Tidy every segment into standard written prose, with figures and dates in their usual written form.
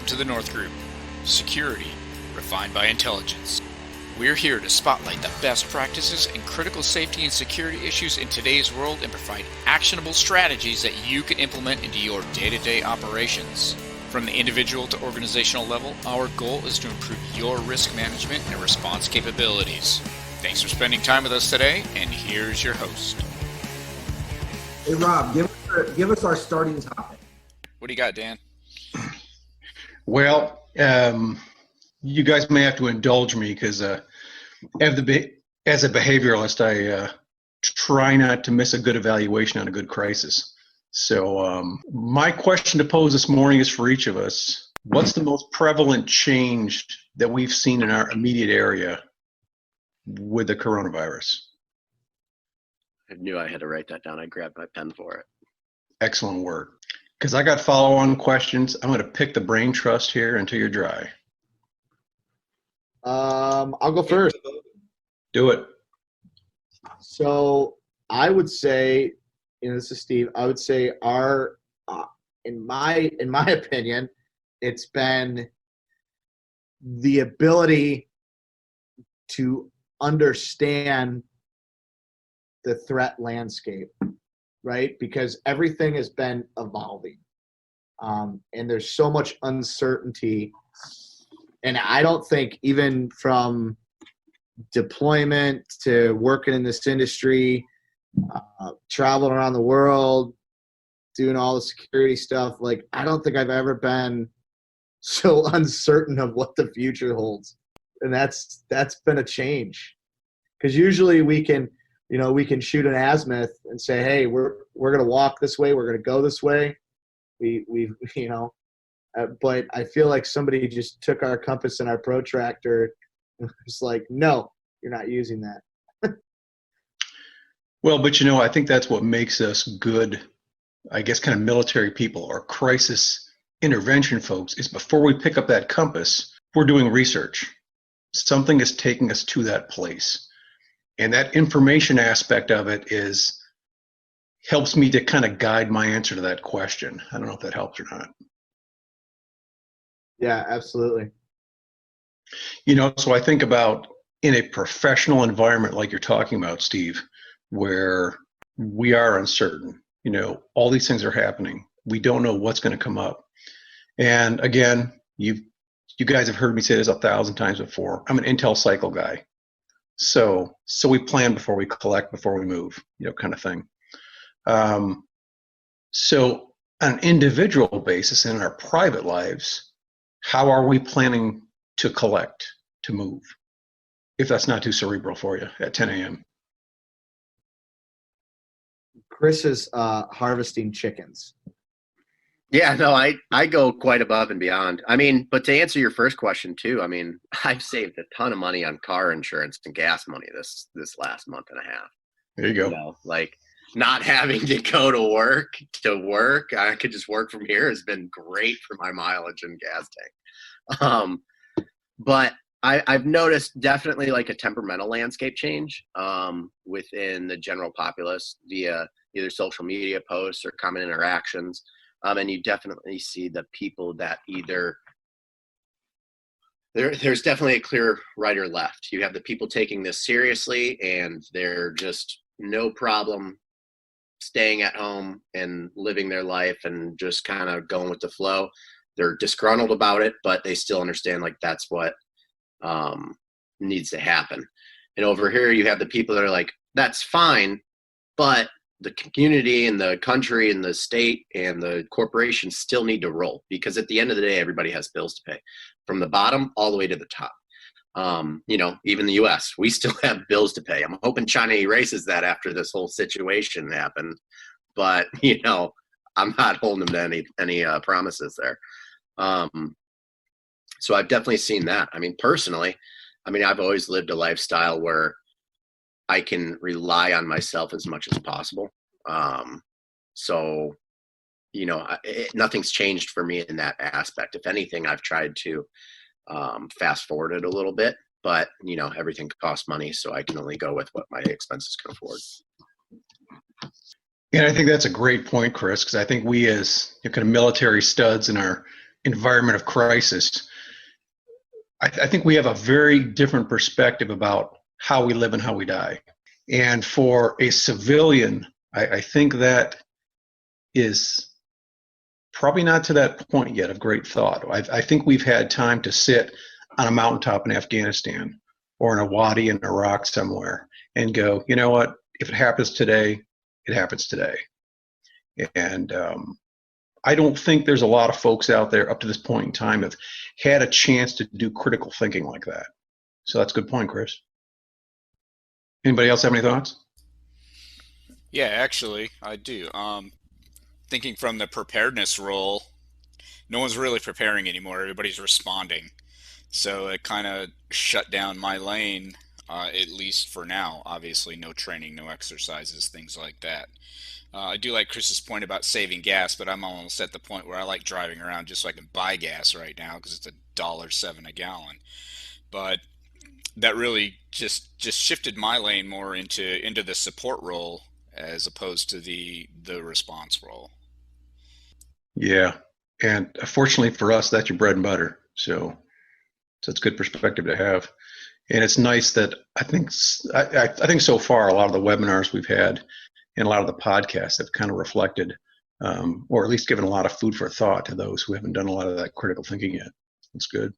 to the North Group. Security, refined by intelligence. We're here to spotlight the best practices and critical safety and security issues in today's world and provide actionable strategies that you can implement into your day-to-day operations. From the individual to organizational level, our goal is to improve your risk management and response capabilities. Thanks for spending time with us today, and here's your host. Hey Rob, give us our starting topic. What do you got, Dan? Well, you guys may have to indulge me because as a behavioralist, I try not to miss a good evaluation on a good crisis. So my question to pose this morning is for each of us. What's the most prevalent change that we've seen in our immediate area with the coronavirus? I knew I had to write that down. I grabbed my pen for it. Excellent work. Because I got follow-on questions. I'm going to pick the brain trust here until you're dry. I'll go first. Do it. So I would say, this is Steve. I would say in my opinion, it's been the ability to understand the threat landscape, right? Because everything has been evolving, and there's so much uncertainty. And I don't think even from deployment to working in this industry, traveling around the world, doing all the security stuff, like I don't think I've ever been so uncertain of what the future holds. And that's been a change. Because usually we can shoot an azimuth and say, hey, we're going to walk this way, we're going to go this way. But I feel like somebody just took our compass and our protractor and was like, no, you're not using that. Well, but I think that's what makes us good, I guess, kind of military people or crisis intervention folks is before we pick up that compass, we're doing research. Something is taking us to that place. And that information aspect of it helps me to kind of guide my answer to that question. I don't know if that helps or not. Yeah, absolutely. So I think about in a professional environment like you're talking about, Steve, where we are uncertain, all these things are happening. We don't know what's going to come up. And again, you guys have heard me say this 1,000 times before. I'm an intel cycle guy. So we plan before we collect, before we move, kind of thing. So on an individual basis and in our private lives, how are we planning to collect, to move? If that's not too cerebral for you at 10 a.m. Chris is harvesting chickens. Yeah, no, I go quite above and beyond. But to answer your first question too, I've saved a ton of money on car insurance and gas money this last month and a half. There you go. Like not having to go to work. I could just work from here has been great for my mileage and gas tank. But I've noticed definitely like a temperamental landscape change within the general populace via either social media posts or common interactions. And you definitely see the people that either there's definitely a clear right or left. You have the people taking this seriously and they're just no problem staying at home and living their life and just kind of going with the flow. They're disgruntled about it, but they still understand like that's what needs to happen. And over here you have the people that are like, that's fine, but the community and the country and the state and the corporations still need to roll, because at the end of the day, everybody has bills to pay from the bottom all the way to the top. Even the US, we still have bills to pay. I'm hoping China erases that after this whole situation happened, but I'm not holding them to any promises there. So I've definitely seen that. Personally, I've always lived a lifestyle where I can rely on myself as much as possible. Nothing's changed for me in that aspect. If anything, I've tried to fast forward it a little bit, but everything costs money, so I can only go with what my expenses can afford. And I think that's a great point, Chris, because I think we as kind of military studs in our environment of crisis, I think we have a very different perspective about how we live and how we die. And for a civilian, I think that is probably not to that point yet of great thought. I think we've had time to sit on a mountaintop in Afghanistan or in a wadi in Iraq somewhere and go, you know what, if it happens today, it happens today. And I don't think there's a lot of folks out there up to this point in time have had a chance to do critical thinking like that. So that's a good point, Chris. Anybody else have any thoughts? Yeah, actually, I do. Thinking from the preparedness role, no one's really preparing anymore. Everybody's responding. So it kind of shut down my lane, at least for now. Obviously, no training, no exercises, things like that. I do like Chris's point about saving gas, but I'm almost at the point where I like driving around just so I can buy gas right now because it's $1.07 a gallon. But that really just shifted my lane more into the support role as opposed to the response role. Yeah, and fortunately for us, that's your bread and butter. So it's a good perspective to have, and it's nice that I think so far a lot of the webinars we've had and a lot of the podcasts have kind of reflected, or at least given a lot of food for thought to those who haven't done a lot of that critical thinking yet. It's good.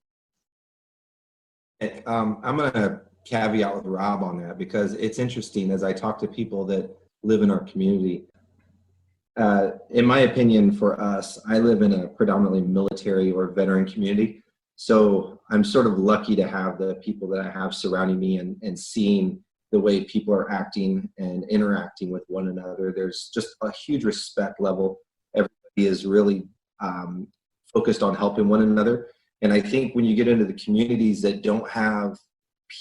I'm going to caveat with Rob on that because it's interesting as I talk to people that live in our community. In my opinion, for us, I live in a predominantly military or veteran community. So I'm sort of lucky to have the people that I have surrounding me and seeing the way people are acting and interacting with one another. There's just a huge respect level. Everybody is really focused on helping one another. And I think when you get into the communities that don't have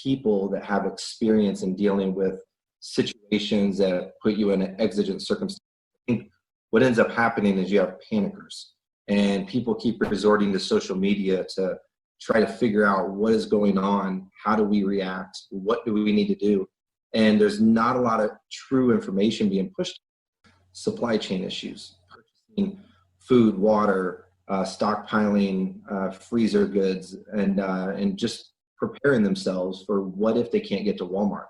people that have experience in dealing with situations that put you in an exigent circumstance, I think what ends up happening is you have panickers and people keep resorting to social media to try to figure out what is going on, how do we react, what do we need to do, and there's not a lot of true information being pushed. Supply chain issues, purchasing food, water, stockpiling freezer goods, and just preparing themselves for what if they can't get to Walmart.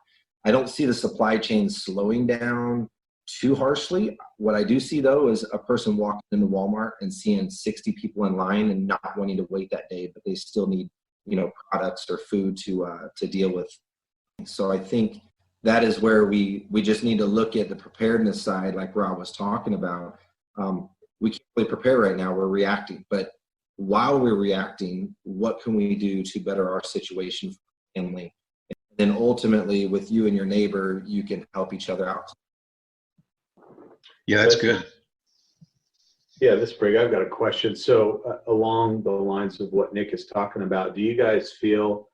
I don't see the supply chain slowing down too harshly. What I do see though is a person walking into Walmart and seeing 60 people in line and not wanting to wait that day, but they still need, products or food to deal with. So I think that is where we just need to look at the preparedness side, like Rob was talking about. We can't really prepare right now, we're reacting. But while we're reacting, what can we do to better our situation for the family? And then ultimately, with you and your neighbor, you can help each other out. Yeah, that's good. Yeah, this Brig, I've got a question. So along the lines of what Nick is talking about, do you guys feel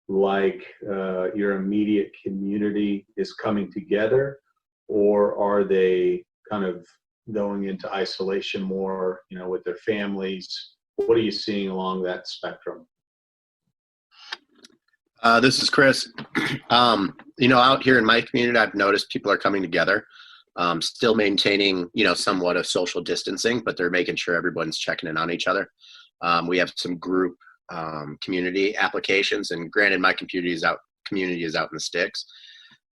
like your immediate community is coming together, or are they kind of going into isolation more, with their families? What are you seeing along that spectrum? This is Chris. Out here in my community, I've noticed people are coming together, still maintaining, somewhat of social distancing, but they're making sure everyone's checking in on each other. We have some group community applications, and granted, my community is out in the sticks,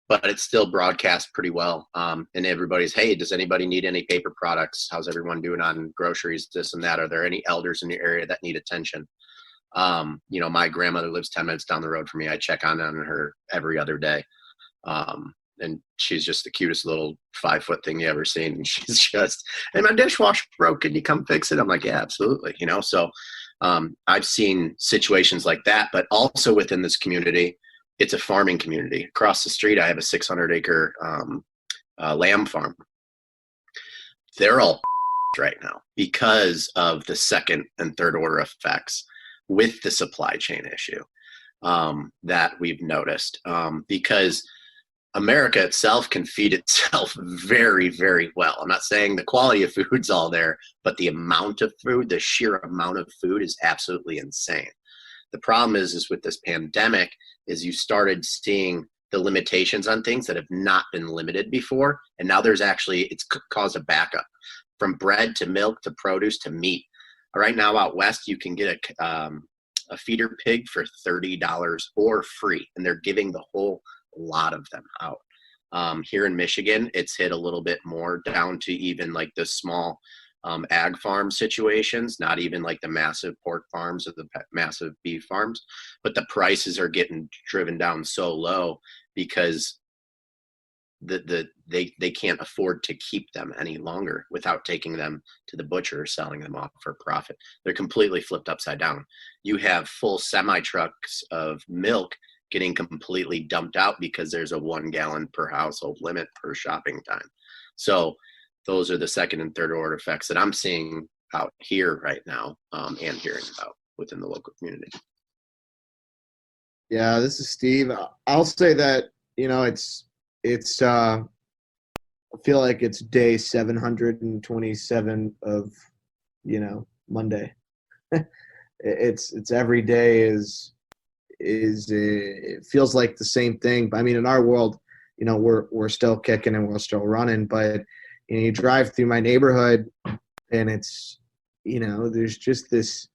but it's still broadcast pretty well. And everybody's, hey, does anybody need any paper products? How's everyone doing on groceries, this and that? Are there any elders in your area that need attention? My grandmother lives 10 minutes down the road from me. I check on her every other day. And she's just the cutest little 5-foot thing you ever seen. And she's just, hey, my dishwasher broke. Can you come fix it? I'm like, yeah, absolutely. So I've seen situations like that, but also within this community, it's a farming community. Across the street, I have a 600-acre lamb farm. They're all right now because of the second and third order effects with the supply chain issue that we've noticed. Because America itself can feed itself very, very well. I'm not saying the quality of food's all there, but the amount of food, the sheer amount of food is absolutely insane. The problem is with this pandemic is you started seeing the limitations on things that have not been limited before. And now it's caused a backup from bread to milk to produce to meat. Right now out west, you can get a feeder pig for $30 or free, and they're giving the whole lot of them out. Here in Michigan, it's hit a little bit more down to even like the small ag farm situations, not even like the massive pork farms or the massive beef farms, but the prices are getting driven down so low because they can't afford to keep them any longer without taking them to the butcher or selling them off for profit. They're completely flipped upside down. You have full semi trucks of milk getting completely dumped out because there's a 1 gallon per household limit per shopping time. So those are the second and third order effects that I'm seeing out here right now, and hearing about within the local community. Yeah, this is Steve. I'll say that, I feel like it's day 727 of, Monday. It's every day is it feels like the same thing. But I mean, in our world, we're still kicking and we're still running, but you drive through my neighborhood and it's, there's just this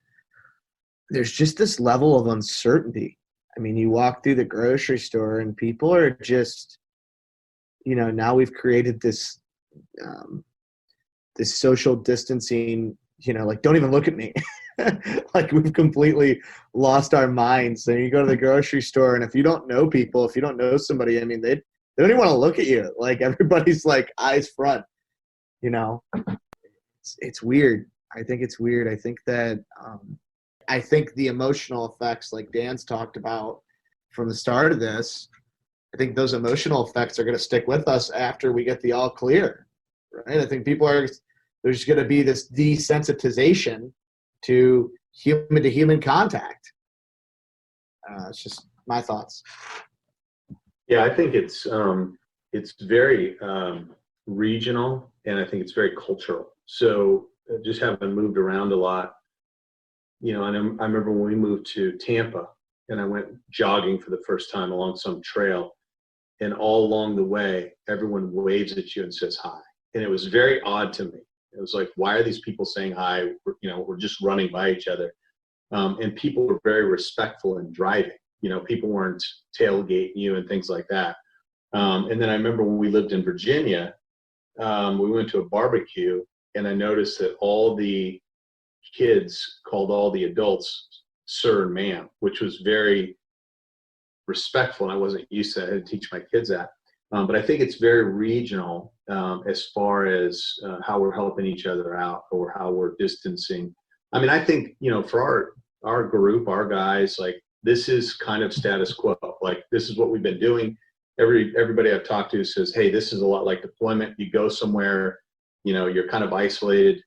level of uncertainty. I mean, you walk through the grocery store and people are just, now we've created this social distancing, like, don't even look at me. Like, we've completely lost our minds. And you go to the grocery store, and if you don't know people, if you don't know somebody, I mean, they don't even want to look at you. Like, everybody's like eyes front, it's weird. I think it's weird. I think that, I think the emotional effects, like Dan's talked about from the start of this, I think those emotional effects are going to stick with us after we get the all clear, right? I think there's going to be this desensitization to human contact. It's just my thoughts. Yeah, I think it's very regional, and I think it's very cultural. So just having moved around a lot, and I remember when we moved to Tampa, and I went jogging for the first time along some trail, and all along the way, everyone waves at you and says hi, and it was very odd to me. It was like, why are these people saying hi? We're just running by each other, and people were very respectful in driving. People weren't tailgating you and things like that. And then I remember when we lived in Virginia, we went to a barbecue, and I noticed that all the kids called all the adults sir and ma'am, which was very respectful, and I wasn't used to that. I had to teach my kids that. But I think it's very regional as far as how we're helping each other out or how we're distancing. I mean, I think, for our group, our guys, like, this is kind of status quo. Like, this is what we've been doing. Everybody I've talked to says, hey, this is a lot like deployment. You go somewhere, you're kind of isolated.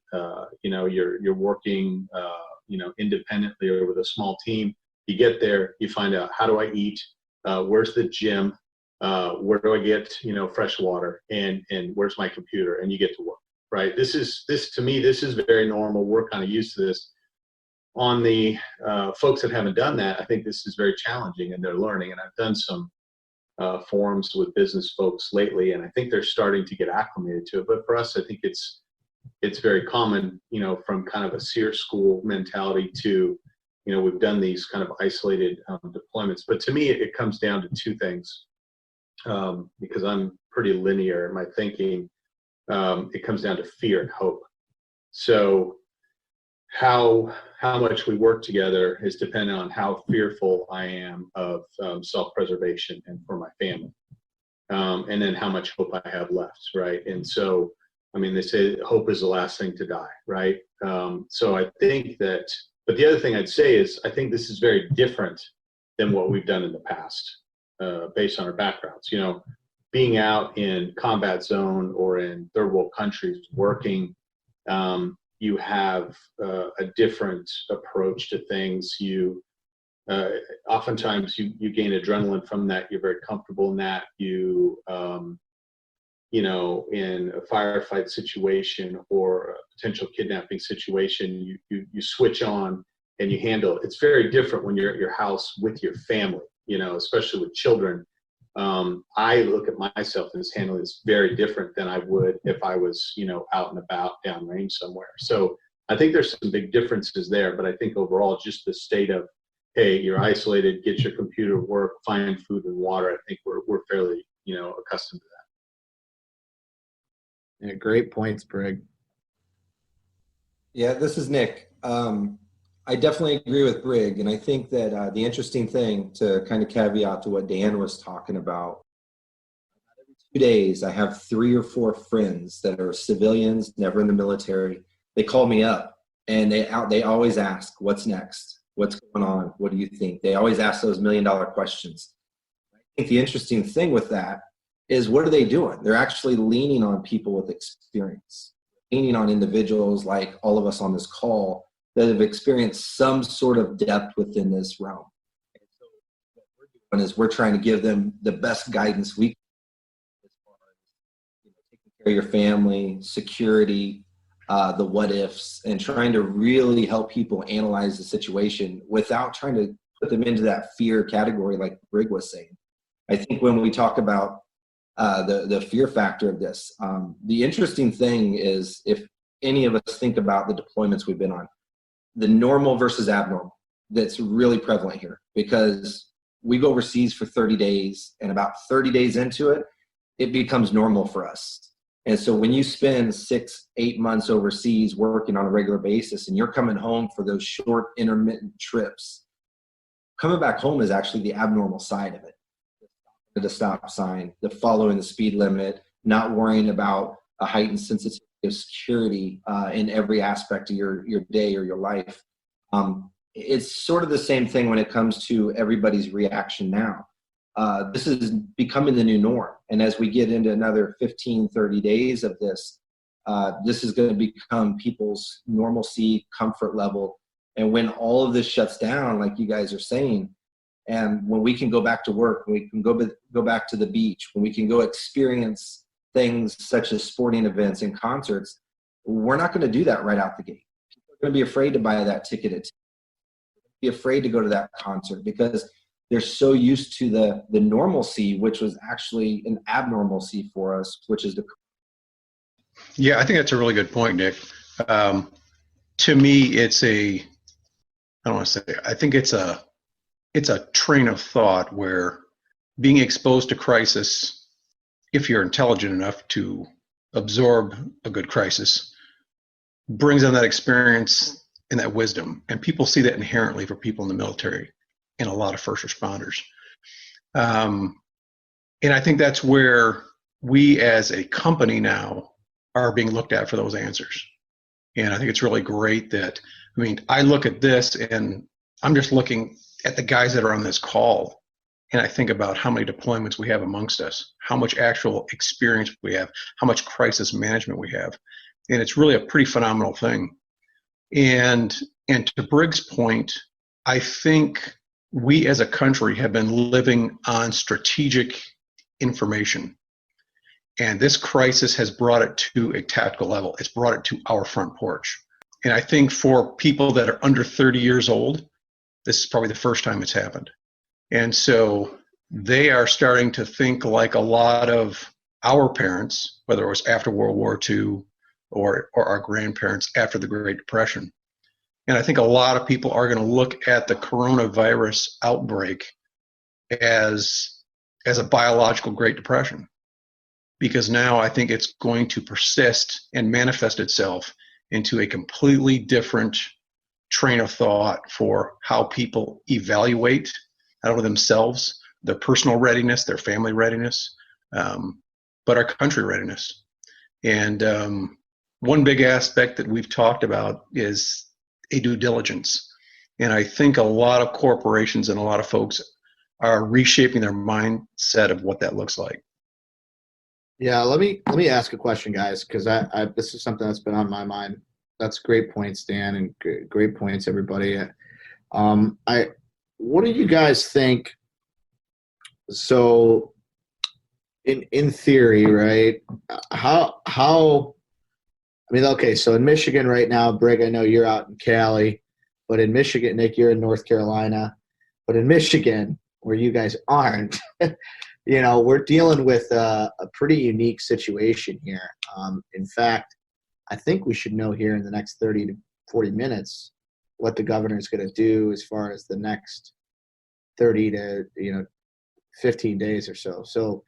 You're working, independently or with a small team. You get there, you find out, how do I eat? Where's the gym? Where do I get, fresh water? And where's my computer? And you get to work, right? This to me, this is very normal. We're kind of used to this. On the folks that haven't done that, I think this is very challenging, and they're learning. And I've done some forums with business folks lately, and I think they're starting to get acclimated to it. But for us, I think it's very common, from kind of a SEER school mentality to, we've done these kind of isolated deployments. But to me, it comes down to two things, because I'm pretty linear in my thinking. It comes down to fear and hope. So how much we work together is dependent on how fearful I am of self-preservation and for my family, and then how much hope I have left, right? And so, I mean, they say hope is the last thing to die, right? So I think that, but the other thing I'd say is, I think this is very different than what we've done in the past, based on our backgrounds. Being out in combat zone or in third world countries working, you have a different approach to things. Oftentimes you gain adrenaline from that. You're very comfortable in that. In a firefight situation or a potential kidnapping situation, you switch on and you handle it. It's very different when you're at your house with your family, especially with children. I look at myself as handling this very different than I would if I was, out and about downrange somewhere. So I think there's some big differences there, but I think overall just the state of, hey, you're isolated, get your computer to work, find food and water. I think we're fairly, accustomed to that. Yeah, great points, Brig. Yeah, this is Nick. I definitely agree with Brig, and I think that the interesting thing to kind of caveat to what Dan was talking about, every 2 days I have 3 or 4 friends that are civilians, never in the military. They call me up, and they always ask, "What's next? What's going on? What do you think?" They always ask those million-dollar questions. I think the interesting thing with that is, what are they doing? They're actually leaning on people with experience, leaning on individuals like all of us on this call that have experienced some sort of depth within this realm. And so what we're doing is we're trying to give them the best guidance we can as far as taking care of your family, security, the what ifs, and trying to really help people analyze the situation without trying to put them into that fear category like Brig was saying. I think when we talk about the fear factor of this, the interesting thing is, if any of us think about the deployments we've been on, the normal versus abnormal, that's really prevalent here, because we go overseas for 30 days and about 30 days into it, it becomes normal for us. And so when you spend 6-8 months overseas working on a regular basis and you're coming home for those short intermittent trips, coming back home is actually the abnormal side of it. The stop sign, the following the speed limit, not worrying about a heightened sensitivity of security in every aspect of your day or your life. It's sort of the same thing when it comes to everybody's reaction now. This is becoming the new norm. And as we get into another 15, 30 days of this, this is going to become people's normalcy, comfort level. And when all of this shuts down, like you guys are saying, and when we can go back to work, when we can go back to the beach, when we can go experience things such as sporting events and concerts, we're not going to do that right out the gate. People are going to be afraid to buy that ticket. Be afraid to go to that concert because they're so used to the normalcy, which was actually an abnormalcy for us, which is the. Yeah, I think that's a really good point, Nick. To me, I don't want to say, I think it's a train of thought where being exposed to crisis, if you're intelligent enough to absorb a good crisis, brings on that experience and that wisdom. And people see that inherently for people in the military and a lot of first responders. And I think that's where we as a company now are being looked at for those answers. And I think it's really great that, I look at this and I'm just looking at the guys that are on this call, and I think about how many deployments we have amongst us, how much actual experience we have, how much crisis management we have. And it's really a pretty phenomenal thing. And to Briggs' point, I think we as a country have been living on strategic information. And this crisis has brought it to a tactical level. It's brought it to our front porch. And I think for people that are under 30 years old, this is probably the first time it's happened. And so they are starting to think like a lot of our parents, whether it was after World War II or our grandparents after the Great Depression. And I think a lot of people are going to look at the coronavirus outbreak as a biological Great Depression, because now I think it's going to persist and manifest itself into a completely different train of thought for how people evaluate not only themselves, their personal readiness, their family readiness, but our country readiness. And one big aspect that we've talked about is a due diligence. And I think a lot of corporations and a lot of folks are reshaping their mindset of what that looks like. Yeah, let me ask a question, guys, because I this is something that's been on my mind. That's great points, Dan, and great points, everybody. What do you guys think? So, in theory, right? Okay, so in Michigan right now, Brig, I know you're out in Cali, but in Michigan, Nick, you're in North Carolina. But in Michigan, where you guys aren't, we're dealing with a pretty unique situation here. In fact, I think we should know here in the next 30 40 minutes what the governor is going to do as far as the next 30 to 15 days or so. So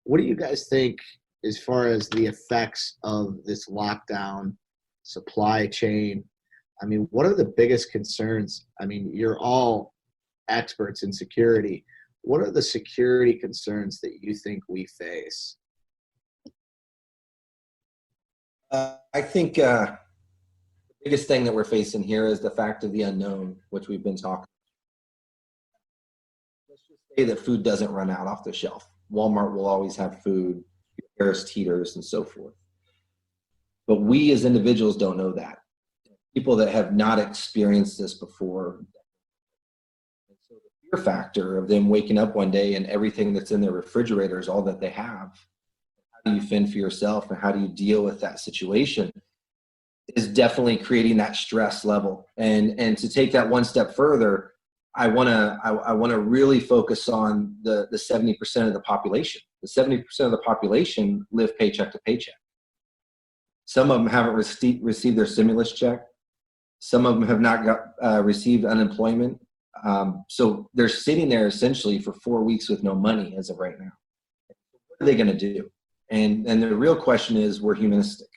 what do you guys think as far as the effects of this lockdown, supply chain? I mean, what are the biggest concerns? I mean, you're all experts in security. What are the security concerns that you think we face? I think the biggest thing that we're facing here is the fact of the unknown, which we've been talking. Let's just say that food doesn't run out off the shelf. Walmart will always have food, Harris Teeters, and so forth. But we as individuals don't know that. People that have not experienced this before. And so the fear factor of them waking up one day and everything that's in their refrigerator is all that they have. How do you fend for yourself and how do you deal with that situation is definitely creating that stress level. And to take that one step further, I want to really focus on the 70% of the population. The 70% of the population live paycheck to paycheck. Some of them haven't received their stimulus check. Some of them have not received unemployment. So they're sitting there essentially for 4 weeks with no money as of right now. What are they going to do? And the real question is, we're humanistic.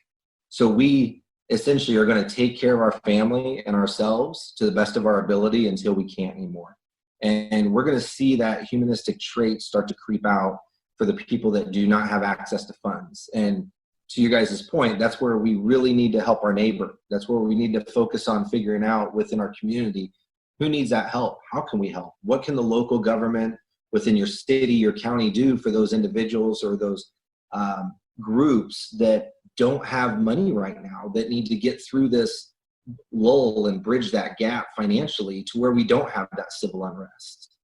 So we essentially are going to take care of our family and ourselves to the best of our ability until we can't anymore. And we're going to see that humanistic trait start to creep out for the people that do not have access to funds. And to you guys' point, that's where we really need to help our neighbor. That's where we need to focus on figuring out within our community, who needs that help? How can we help? What can the local government within your city, your county do for those individuals or those groups that don't have money right now, that need to get through this lull and bridge that gap financially to where we don't have that civil unrest?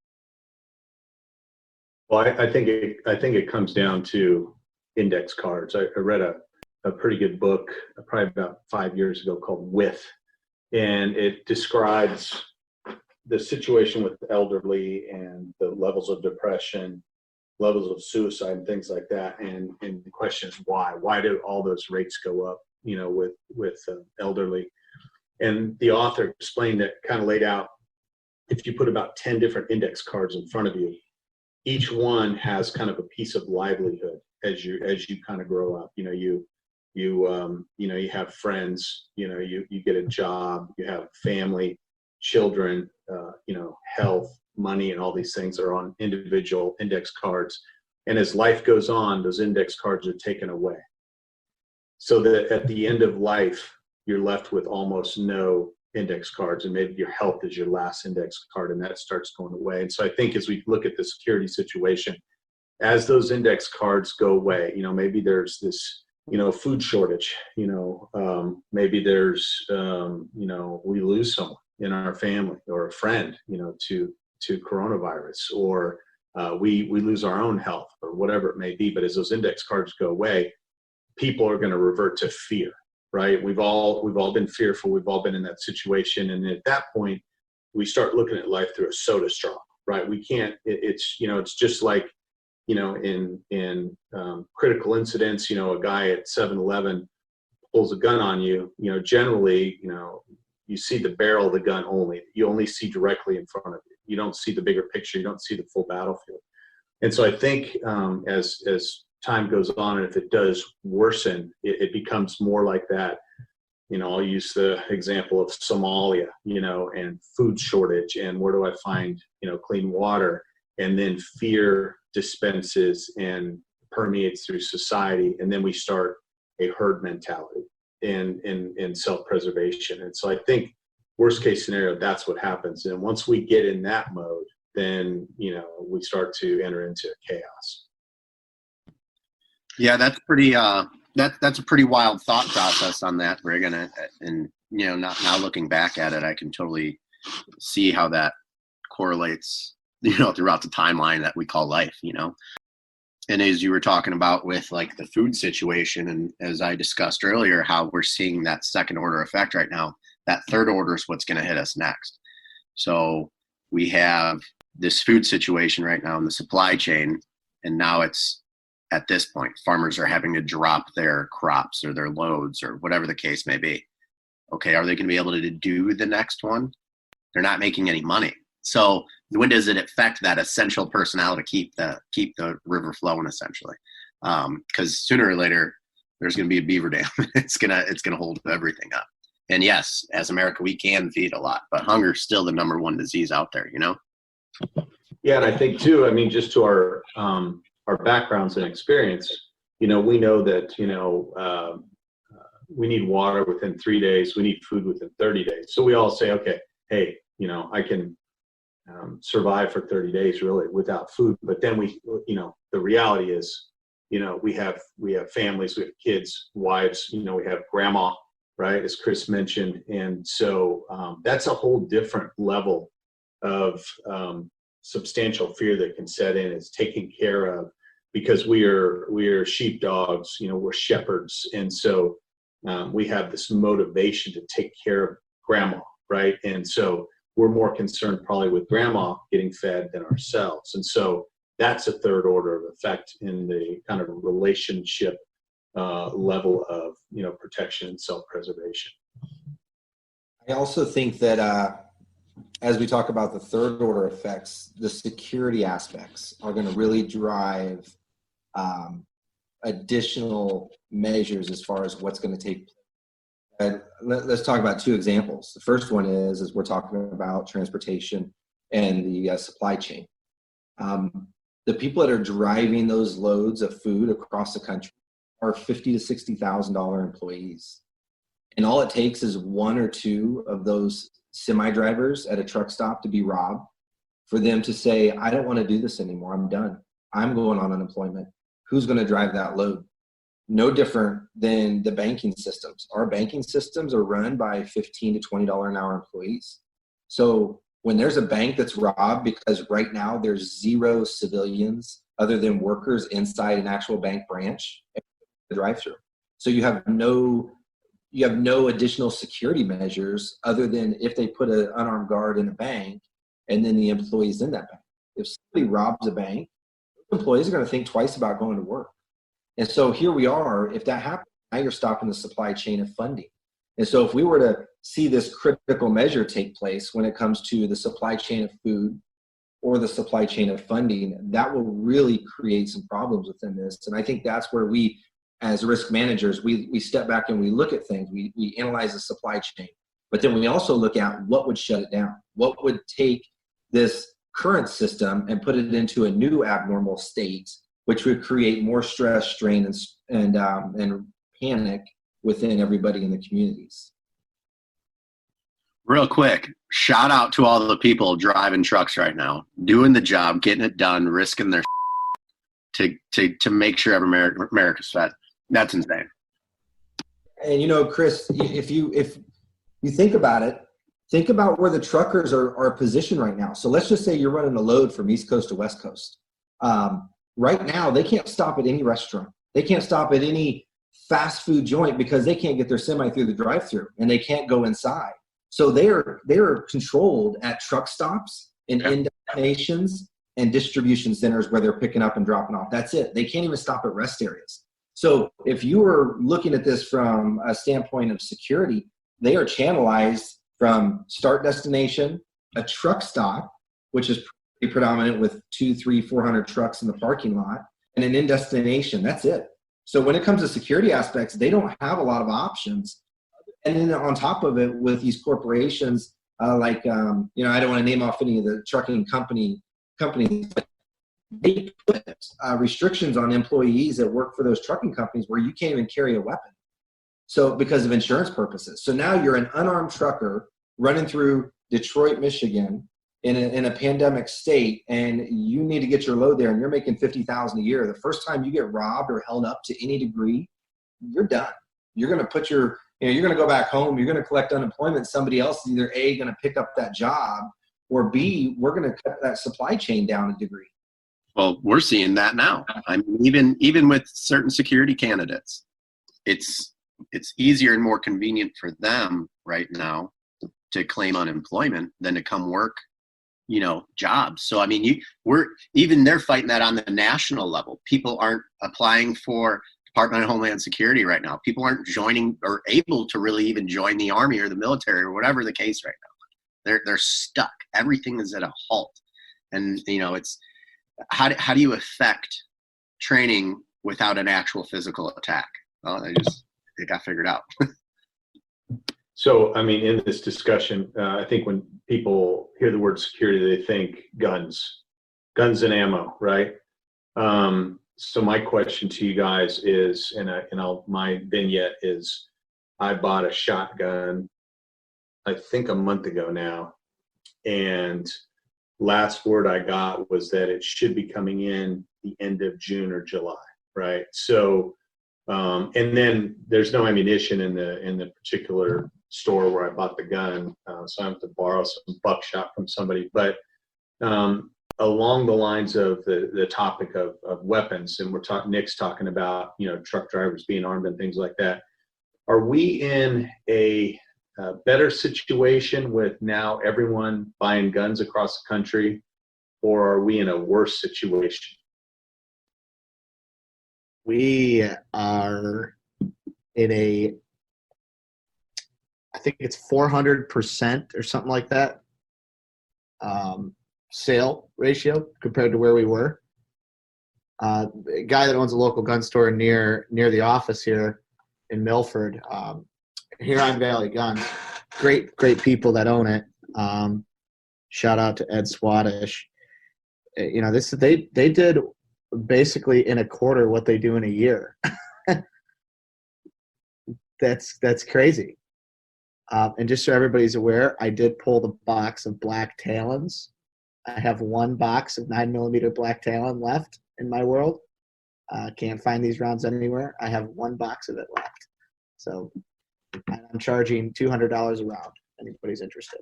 Well, I think it comes down to index cards. I read a pretty good book probably about 5 years ago called With, and it describes the situation with the elderly and the levels of depression, levels of suicide, and things like that. And the question is why? Why do all those rates go up? With elderly. And the author explained that, kind of laid out, if you put about 10 different index cards in front of you, each one has kind of a piece of livelihood as you kind of grow up. You have friends, you get a job, you have family, children, health, money, and all these things are on individual index cards. And as life goes on, those index cards are taken away. So that at the end of life, you're left with almost no index cards, and maybe your health is your last index card, and that starts going away. And so I think as we look at the security situation, as those index cards go away, maybe there's this, food shortage, maybe there's, we lose someone in our family or a friend, to coronavirus, or we lose our own health or whatever it may be. But as those index cards go away, people are going to revert to fear, right? We've all been fearful. We've all been in that situation. And at that point, we start looking at life through a soda straw, right? We can't, it's just like, in critical incidents, a guy at 7-Eleven pulls a gun on you, generally, you see the barrel of the gun only. You only see directly in front of you. You don't see the bigger picture. You don't see the full battlefield. And so I think as time goes on, and if it does worsen, it becomes more like that. I'll use the example of Somalia, and food shortage, and where do I find, clean water? And then fear dispenses and permeates through society. And then we start a herd mentality and self-preservation. And so I think worst case scenario, that's what happens. And once we get in that mode, then, we start to enter into chaos. Yeah, that's pretty, that's a pretty wild thought process on that, Brigham. And now looking back at it, I can totally see how that correlates, throughout the timeline that we call life, And as you were talking about with like the food situation, and as I discussed earlier, how we're seeing that second order effect right now, that third order is what's going to hit us next. So we have this food situation right now in the supply chain, and now it's at this point, farmers are having to drop their crops or their loads or whatever the case may be. Okay, are they going to be able to do the next one? They're not making any money. So when does it affect that essential personnel to keep the river flowing, essentially? Because sooner or later there's going to be a beaver dam. it's gonna hold everything up. And yes, as America, we can feed a lot, but hunger is still the number one disease out there. Yeah, and I think too, I mean, just to our backgrounds and experience, we know that we need water within 3 days, we need food within 30 days. So we all say, okay, hey, I can survive for 30 days really without food. But then the reality is, we have families, we have kids, wives, we have grandma, right, as Chris mentioned. And so that's a whole different level of substantial fear that can set in, is taking care of, because we are sheepdogs, we're shepherds. And so we have this motivation to take care of grandma, right? And so we're more concerned probably with grandma getting fed than ourselves. And so that's a third order of effect in the kind of relationship level of, protection and self-preservation. I also think that as we talk about the third order effects, the security aspects are going to really drive additional measures as far as what's going to take place. And let's talk about two examples. The first one is we're talking about transportation and the supply chain. The people that are driving those loads of food across the country are $50,000 to $60,000 employees. And all it takes is one or two of those semi-drivers at a truck stop to be robbed for them to say, I don't want to do this anymore. I'm done. I'm going on unemployment. Who's going to drive that load? No different than the banking systems. Our banking systems are run by $15 to $20 an hour employees. So when there's a bank that's robbed because right now there's zero civilians other than workers inside an actual bank branch, the drive-through. So you have no additional security measures other than if they put an unarmed guard in a bank and then the employees in that bank. If somebody robs a bank, employees are going to think twice about going to work. And so here we are. If that happens, now you're stopping the supply chain of funding. And so if we were to see this critical measure take place when it comes to the supply chain of food or the supply chain of funding, that will really create some problems within this. And I think that's where we, as risk managers, we step back and we look at things. We analyze the supply chain, but then we also look at what would shut it down. What would take this current system and put it into a new abnormal state, which would create more stress, strain, and panic within everybody in the communities. Real quick, shout out to all the people driving trucks right now, doing the job, getting it done, risking their to make sure America's fed. That's insane. And Chris, if you think about it, think about where the truckers are positioned right now. So let's just say you're running a load from East Coast to West Coast. Right now, they can't stop at any restaurant. They can't stop at any fast food joint because they can't get their semi through the drive-through and they can't go inside. So they're controlled at truck stops and end destinations and distribution centers where they're picking up and dropping off. That's it. They can't even stop at rest areas. So if you were looking at this from a standpoint of security, they are channelized from start destination, a truck stop, which is pretty predominant with 200, 300, 400 trucks in the parking lot, and an end destination. That's it. So when it comes to security aspects, they don't have a lot of options. And then on top of it, with these corporations, I don't want to name off any of the trucking companies, but they put restrictions on employees that work for those trucking companies where you can't even carry a weapon. So because of insurance purposes. So now you're an unarmed trucker running through Detroit, Michigan in a pandemic state, and you need to get your load there and you're making $50,000 a year. The first time you get robbed or held up to any degree, you're done. You're going to put you're going to go back home. You're going to collect unemployment. Somebody else is either A, going to pick up that job, or B, we're going to cut that supply chain down a degree. Well, we're seeing that now. I mean, even with certain security candidates, it's easier and more convenient for them right now to claim unemployment than to come work, jobs. So, I mean, they're fighting that on the national level. People aren't applying for Department of Homeland Security right now. People aren't joining or able to really even join the Army or the military or whatever the case right now. They're stuck. Everything is at a halt. And, it's how do you affect training without an actual physical attack? Well, it got figured out. So, I mean, in this discussion, I think when people hear the word security, they think guns and ammo, right? So my question to you guys is, my vignette is, I bought a shotgun, I think a month ago now, and last word I got was that it should be coming in the end of June or July, right? So, and then there's no ammunition in the particular store where I bought the gun, so I have to borrow some buckshot from somebody. But along the lines of the topic of weapons, and Nick's talking about truck drivers being armed and things like that. Are we in a better situation with now everyone buying guns across the country, or are we in a worse situation? We are in I think it's 400% or something like that sale ratio compared to where we were. A guy that owns a local gun store near the office here in Milford, Huron Valley Guns, great people that own it. Shout out to Ed Swadish. They did basically in a quarter what they do in a year. That's crazy. And just so everybody's aware, I did pull the box of black Talons. I have one box of 9mm black Talon left in my world. Can't find these rounds anywhere. I have one box of it left. So I'm charging $200 a round. Anybody's interested.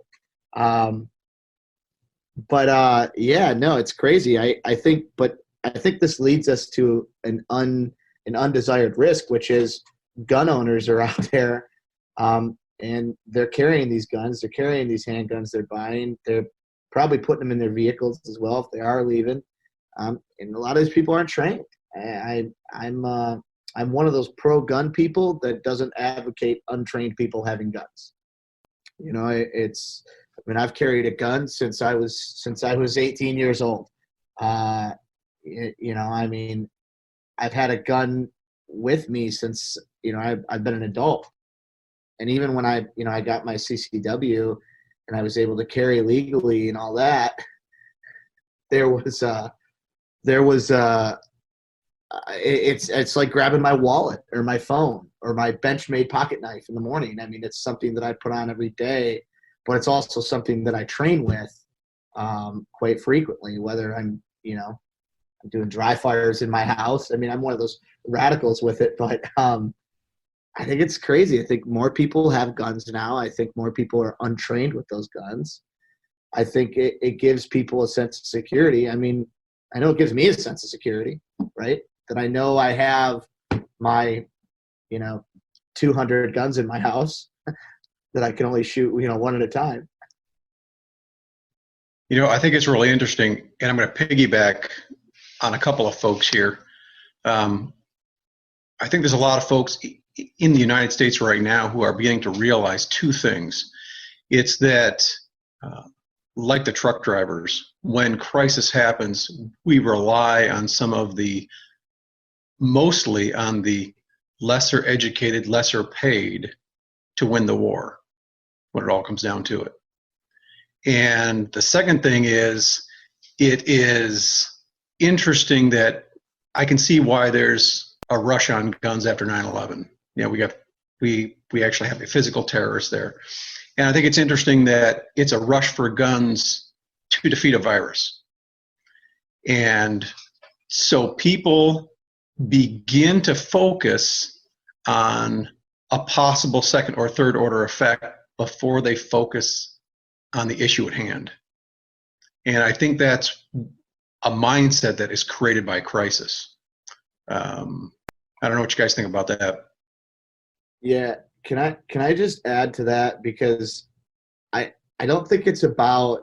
Yeah, no, it's crazy. I think this leads us to an undesired risk, which is gun owners are out there, and they're carrying these guns, they're carrying these handguns, they're probably putting them in their vehicles as well if they are leaving. And a lot of these people aren't trained. I'm one of those pro-gun people that doesn't advocate untrained people having guns. I've carried a gun since I was 18 years old. I've had a gun with me since I've been an adult. And even when I got my CCW and I was able to carry legally and all that, it's like grabbing my wallet or my phone or my Benchmade pocket knife in the morning. I mean, it's something that I put on every day, but it's also something that I train with quite frequently, whether I'm doing dry fires in my house. I mean, I'm one of those radicals with it, but I think it's crazy. I think more people have guns now. I think more people are untrained with those guns. I think it gives people a sense of security. I mean, I know it gives me a sense of security, right? That I know I have my, 200 guns in my house that I can only shoot, one at a time. I think it's really interesting, and I'm going to piggyback on a couple of folks here. I think there's a lot of folks in the United States right now who are beginning to realize two things. It's that, like the truck drivers, when crisis happens, we rely on mostly on the lesser educated, lesser paid to win the war, when it all comes down to it. And the second thing is, it is interesting that I can see why there's a rush on guns after 9/11. We actually have a physical terrorist there. And I think it's interesting that it's a rush for guns to defeat a virus. And so people begin to focus on a possible second or third order effect before they focus on the issue at hand. And I think that's a mindset that is created by crisis. I don't know what you guys think about that. Yeah, can I just add to that, because I don't think it's about,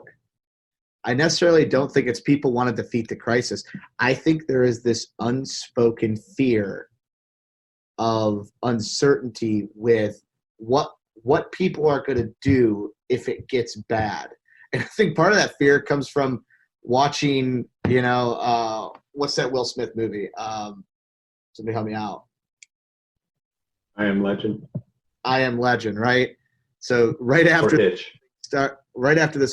I necessarily don't think it's people want to defeat the crisis. I think there is this unspoken fear of uncertainty with what people are going to do if it gets bad. And I think part of that fear comes from watching, what's that Will Smith movie? Somebody help me out. I Am Legend. I Am Legend, right? So right after this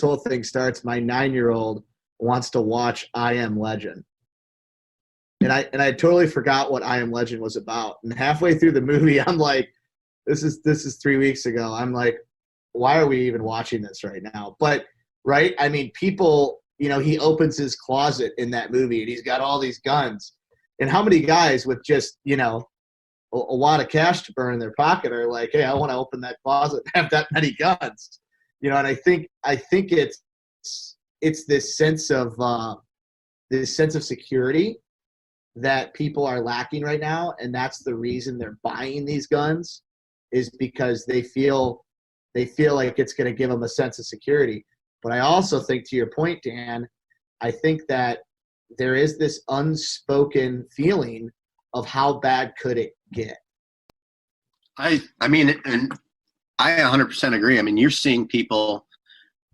whole thing starts, my 9-year-old wants to watch I Am Legend. And I totally forgot what I Am Legend was about. And halfway through the movie, I'm like, this is 3 weeks ago. I'm like, why are we even watching this right now? But right, I mean, people, he opens his closet in that movie and he's got all these guns. And how many guys with just, a lot of cash to burn in their pocket are like, hey, I want to open that closet and have that many guns. And I think it's this sense of security that people are lacking right now, and that's the reason they're buying these guns, is because they feel like it's going to give them a sense of security. But I also think, to your point, Dan, I think that there is this unspoken feeling of how bad could it get. I mean, and I 100% agree. I mean, you're seeing people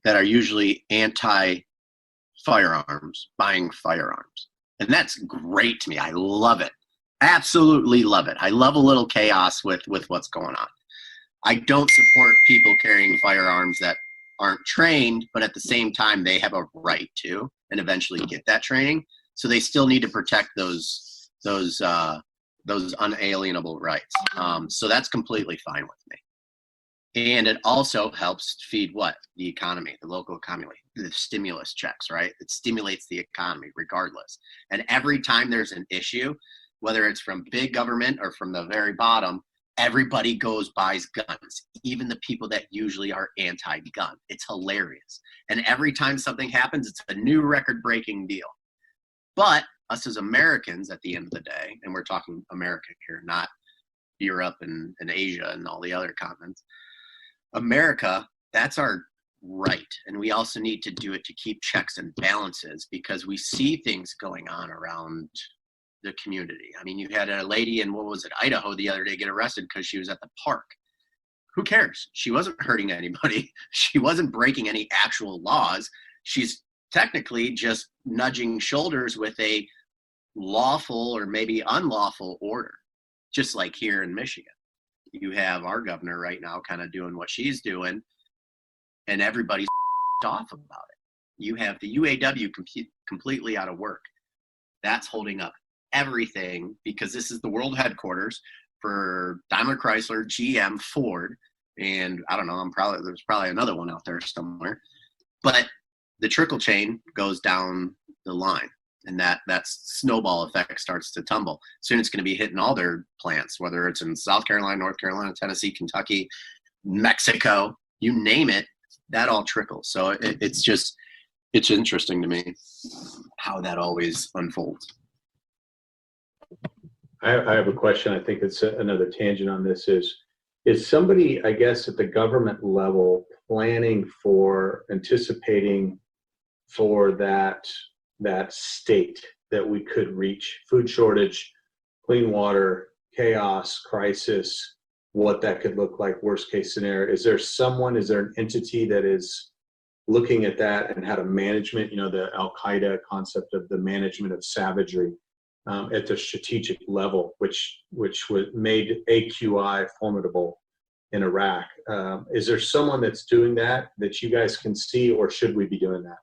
that are usually anti-firearms buying firearms. And that's great to me. I love it. Absolutely love it. I love a little chaos with what's going on. I don't support people carrying firearms that aren't trained, but at the same time, they have a right to and eventually get that training. So they still need to protect those unalienable rights. So that's completely fine with me. And it also helps feed what? The economy, the local economy, the stimulus checks, right? It stimulates the economy regardless. And every time there's an issue, whether it's from big government or from the very bottom, everybody buys guns, even the people that usually are anti-gun. It's hilarious. And every time something happens, it's a new record-breaking deal. But us as Americans, at the end of the day, and we're talking America here, not Europe and Asia and all the other continents, America, that's our right. And we also need to do it to keep checks and balances, because we see things going on around the community. I mean, you had a lady in, Idaho the other day get arrested because she was at the park. Who cares? She wasn't hurting anybody. She wasn't breaking any actual laws. She's technically just nudging shoulders with a lawful or maybe unlawful order, just like here in Michigan. You have our governor right now kind of doing what she's doing, and everybody's off about it. You have the UAW completely out of work. That's holding up everything, because this is the world headquarters for Daimler Chrysler, GM, Ford, and I don't know, there's probably another one out there somewhere. But the trickle chain goes down the line, and that snowball effect starts to tumble. Soon it's going to be hitting all their plants, whether it's in South Carolina, North Carolina, Tennessee, Kentucky, Mexico, you name it, that all trickles. So it's interesting to me how that always unfolds. I have a question. I think it's another tangent on this. Is somebody, I guess, at the government level planning for, anticipating for that state that we could reach? Food shortage, clean water, chaos, crisis, what that could look like, worst case scenario. Is there an entity that is looking at that and how to management, the Al-Qaeda concept of the management of savagery at the strategic level, which made AQI formidable in Iraq? Is there someone that's doing that you guys can see, or should we be doing that?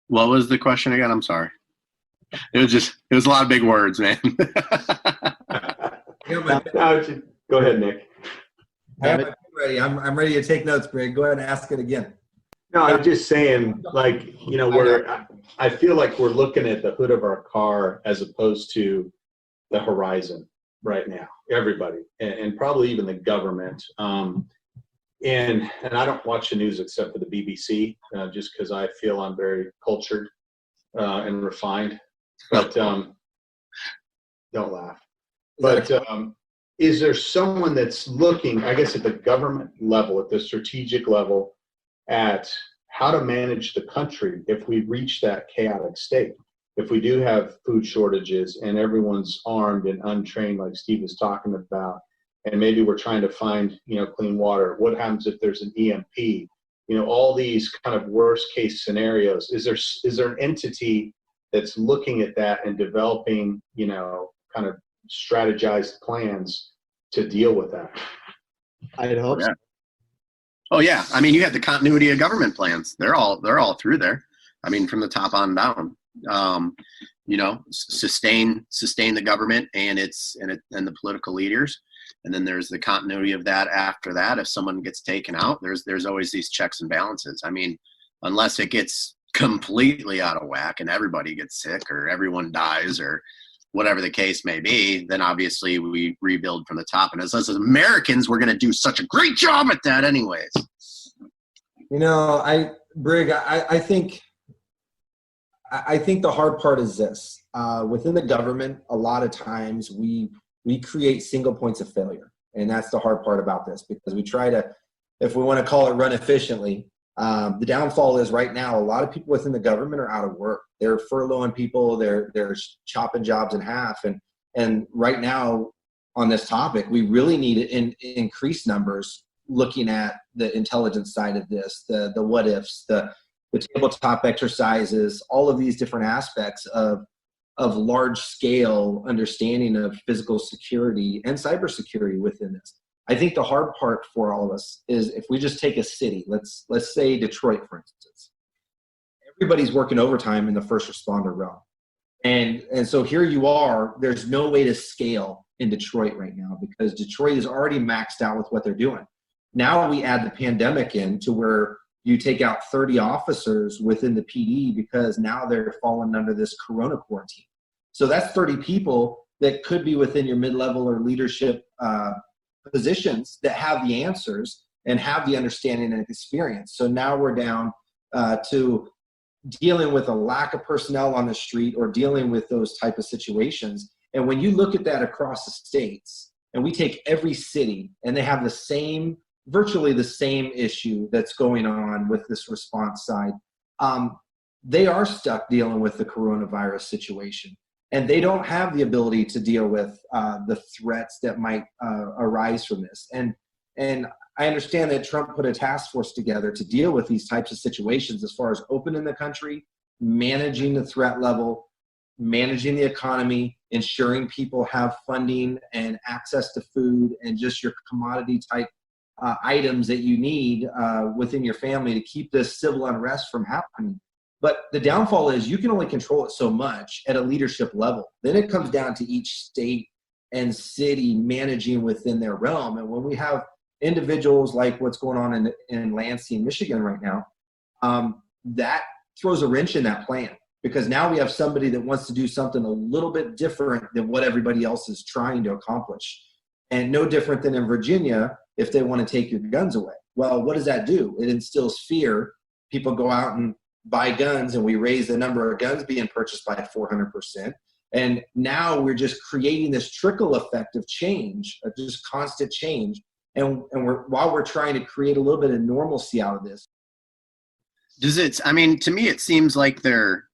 What was the question again? I'm sorry. It was a lot of big words, man. Go ahead, Nick. I'm ready. I'm ready to take notes, Brig. Go ahead and ask it again. No, I'm just saying, I feel like we're looking at the hood of our car as opposed to the horizon right now. Everybody, and probably even the government. And I don't watch the news except for the BBC, just because I feel I'm very cultured and refined. But don't laugh. But is there someone that's looking, I guess, at the government level, at the strategic level, at how to manage the country if we reach that chaotic state? if we do have food shortages and everyone's armed and untrained, like Steve was talking about, and maybe we're trying to find, clean water, what happens if there's an EMP? All these kind of worst case scenarios. Is there an entity that's looking at that and developing, kind of strategized plans to deal with that? I'd hope so. Oh yeah. I mean, you have the continuity of government plans. They're all through there. I mean, from the top on down. Sustain the government and the political leaders, and then there's the continuity of that after that. If someone gets taken out, there's always these checks and balances. I mean, unless it gets completely out of whack and everybody gets sick or everyone dies or whatever the case may be, then obviously we rebuild from the top. And as Americans, we're going to do such a great job at that anyways. I think the hard part is this. Within the government, a lot of times we create single points of failure. And that's the hard part about this, because we try to, if we want to call it run efficiently, the downfall is right now, a lot of people within the government are out of work. They're furloughing people. They're chopping jobs in half. And right now on this topic, we really need increased numbers looking at the intelligence side of this, the what ifs, the tabletop exercises, all of these different aspects of large scale understanding of physical security and cybersecurity within this. I think the hard part for all of us is if we just take a city, let's say Detroit, for instance. Everybody's working overtime in the first responder realm. And so here you are, there's no way to scale in Detroit right now because Detroit is already maxed out with what they're doing. Now we add the pandemic in to where you take out 30 officers within the PD because now they're falling under this corona quarantine. So that's 30 people that could be within your mid-level or leadership positions that have the answers and have the understanding and experience. So now we're down to dealing with a lack of personnel on the street or dealing with those type of situations. And when you look at that across the states, and we take every city and they have virtually the same issue that's going on with this response side, they are stuck dealing with the coronavirus situation. And they don't have the ability to deal with the threats that might arise from this. And I understand that Trump put a task force together to deal with these types of situations as far as opening the country, managing the threat level, managing the economy, ensuring people have funding and access to food and just your commodity type items that you need within your family to keep this civil unrest from happening. But the downfall is you can only control it so much at a leadership level. Then it comes down to each state and city managing within their realm. And when we have individuals like what's going on in Lansing, Michigan right now, that throws a wrench in that plan, because now we have somebody that wants to do something a little bit different than what everybody else is trying to accomplish. And no different than in Virginia, if they want to take your guns away. Well, what does that do? It instills fear. People go out and buy guns, and we raise the number of guns being purchased by 400%. And now we're just creating this trickle effect of change, of just constant change. And while we're trying to create a little bit of normalcy out of this. To me, it seems like they're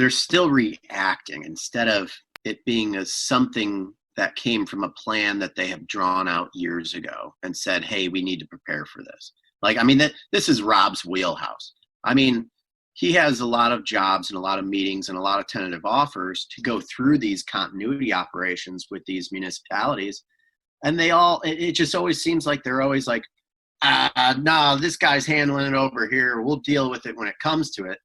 still reacting instead of it being something that came from a plan that they have drawn out years ago and said, hey, we need to prepare for this. This is Rob's wheelhouse. He has a lot of jobs and a lot of meetings and a lot of tentative offers to go through these continuity operations with these municipalities. And it just always seems like they're always like, no, this guy's handling it over here. We'll deal with it when it comes to it.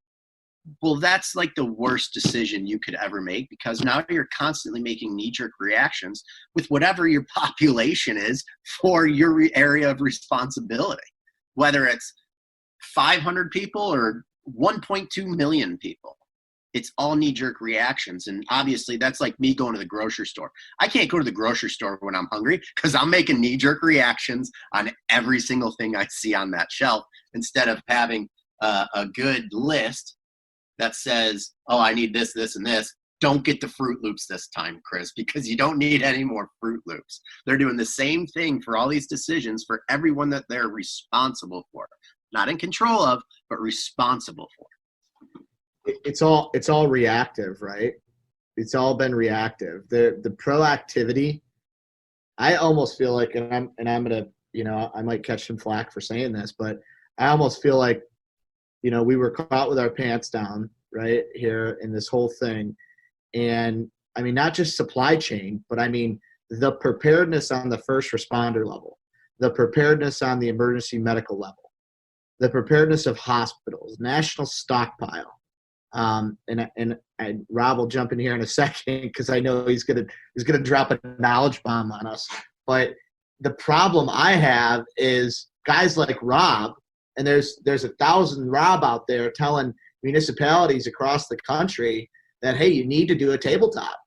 Well, that's like the worst decision you could ever make, because now you're constantly making knee-jerk reactions with whatever your population is for your area of responsibility, whether it's 500 people or 1.2 million people. It's all knee-jerk reactions. And obviously that's like me going to the grocery store. I can't go to the grocery store when I'm hungry because I'm making knee-jerk reactions on every single thing I see on that shelf, instead of having a good list that says, oh, I need this, this, and this. Don't get the Fruit Loops this time, Chris, because you don't need any more Fruit Loops. They're doing the same thing for all these decisions for everyone that they're responsible for. Not in control of, but responsible for. it's all reactive, right? It's all been reactive. The proactivity, I almost feel like, and I'm gonna, I might catch some flack for saying this, but I almost feel like, we were caught with our pants down right here in this whole thing. And I mean, not just supply chain, but I mean, the preparedness on the first responder level, the preparedness on the emergency medical level, the preparedness of hospitals, national stockpile. And Rob will jump in here in a second because I know he's gonna drop a knowledge bomb on us. But the problem I have is guys like Rob, and there's 1,000 Rob out there telling municipalities across the country that, hey, you need to do a tabletop,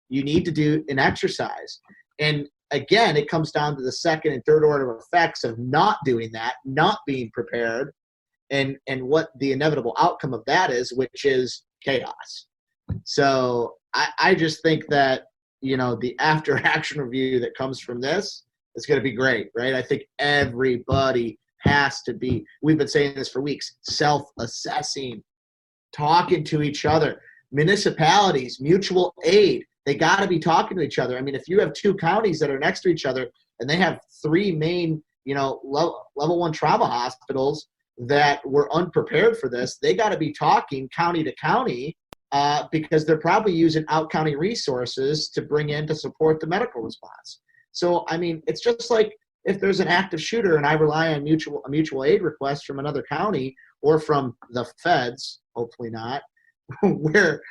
you need to do an exercise. And again, it comes down to the second and third order effects of not doing that, not being prepared, and what the inevitable outcome of that is, which is chaos. So I just think that, the after action review that comes from this is going to be great, right? I think everybody has to be, we've been saying this for weeks, self-assessing, talking to each other. Municipalities, mutual aid, they got to be talking to each other. I mean, if you have two counties that are next to each other and they have three main, level 1 trauma hospitals that were unprepared for this, they got to be talking county to county because they're probably using out-county resources to bring in to support the medical response. So, I mean, it's just like if there's an active shooter and I rely on a mutual aid request from another county or from the feds, hopefully not, we're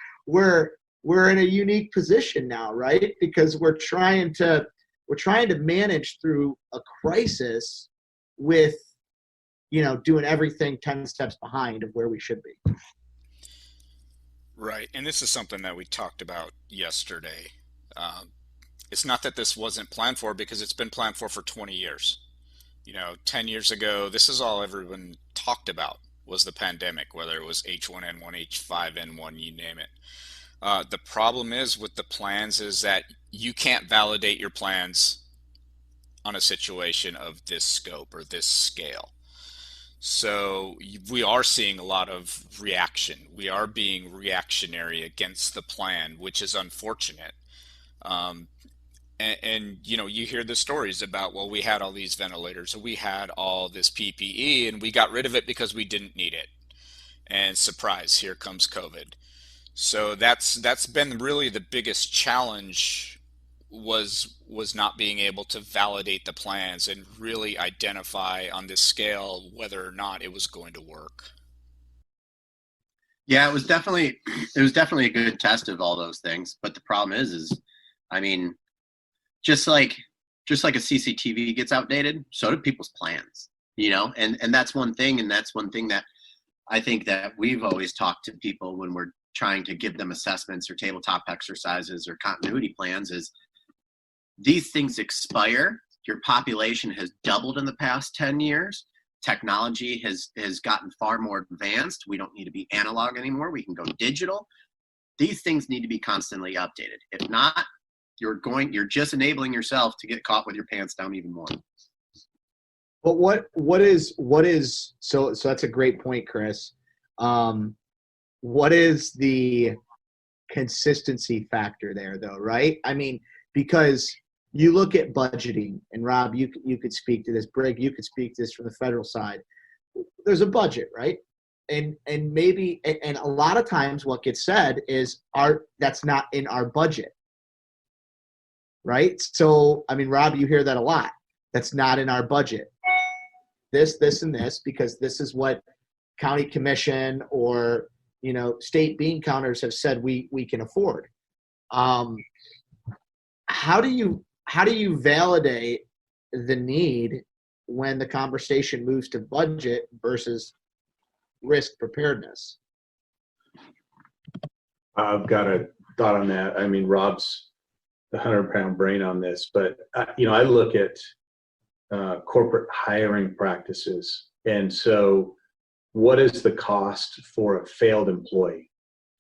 in a unique position now, right? Because we're trying to manage through a crisis with, doing everything 10 steps behind of where we should be. Right. And this is something that we talked about yesterday. It's not that this wasn't planned for, because it's been planned for 20 years. 10 years ago, this is all everyone talked about was the pandemic, whether it was H1N1, H5N1, you name it. The problem is with the plans is that you can't validate your plans on a situation of this scope or this scale. So we are seeing a lot of reaction. We are being reactionary against the plan, which is unfortunate. And you hear the stories about, well, we had all these ventilators, we had all this PPE, and we got rid of it because we didn't need it. And surprise, here comes COVID. So that's been really the biggest challenge, was not being able to validate the plans and really identify on this scale whether or not it was going to work. Yeah, it was definitely a good test of all those things. But the problem is I mean, just like a CCTV gets outdated, so do people's plans, and that's one thing. And that's one thing that I think that we've always talked to people when we're trying to give them assessments or tabletop exercises or continuity plans is these things expire. Your population has doubled in the past 10 years. Technology has gotten far more advanced. We don't need to be analog anymore. We can go digital. These things need to be constantly updated. If not, you're just enabling yourself to get caught with your pants down even more. But what is so that's a great point, Chris. What is the consistency factor there, though, right? I mean, because you look at budgeting, and Rob, you could speak to this. Brig, you could speak to this from the federal side. There's a budget, right? And maybe and a lot of times what gets said is that's not in our budget, right? So I mean, Rob, you hear that a lot. That's not in our budget. This, and this, because this is what county commission or state bean counters have said we can afford. How do you validate the need when the conversation moves to budget versus risk preparedness? I've got a thought on that. I mean, Rob's the 100-pound brain on this, but I look at corporate hiring practices, and so what is the cost for a failed employee?